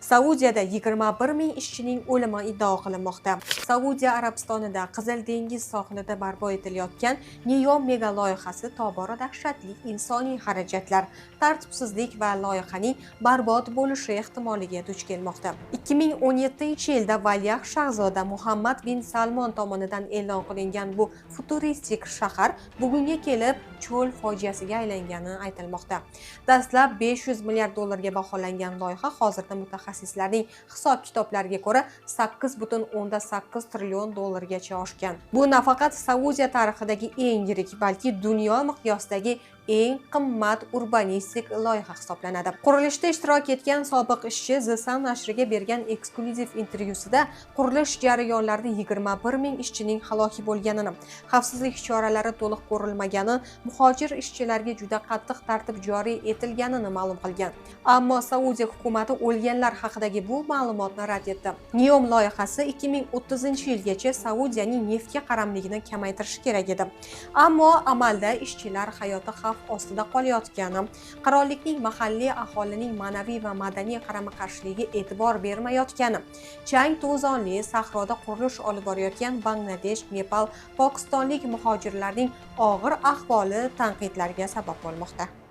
Saudiyada 21 ming ishchining o'limi iddao qilinmoqda. Saudiya Arabistonida Qizil dengiz sohilida barpo etilayotgan Neom mega loyihasi tobora dahshatli insoniy xarajatlar, tartibsizlik va loyihaning barbod bo'lishi ehtimoliga duch kelmoqda. 2017-yilda valiahd shahzoda Muhammad bin Salmon tomonidan e'lon qilingan bu futuristik shahar bugunga kelib cho'l fojiasiga aylangani aytilmoqda. Dastlab 500 milliard dollarga baholangan loyiha hozirda mutaxassislarning hisob-kitoblariga ko'ra 8,8 trillion dollargacha oshgan. Bu nafaqat Saudiya tarixidagi eng yirik, balki dunyo miqyosidagi eng qimmat urbanistik loyiha hisoblanadi. Qurilishda ishtirok etgan sobiq ishchi The Sun nashriga bergan eksklyuziv intervyusida qurilish jarayonlarida 21 ming ishchining halok bo'lganini, xavfsizlik choralari to'liq ko'rilmagani, muhojir ishchilarga juda qattiq tartib joriy etilganini ma'lum qilgan. Ammo Saudiya hukumati o'lganlar haqidagi bu ma'lumotni rad etdi. Neom loyihasi 2030-yilgacha Saudiyaning neftga qaramligini kamaytirishi kerak edi. Ammo amalda ishchilar hayoti xavf ostida qolayotgani, qirollikning mahalliy aholining ma'naviy va madaniy qarama-qarshiligiga e'tibor bermayotgani, chang to'zonli sahroda qurilish olib borayotgan Bangladesh, Nepal, pokistonlik muhojirlarning og'ir ahvoli tanqidlarga sabab bo'lmoqda.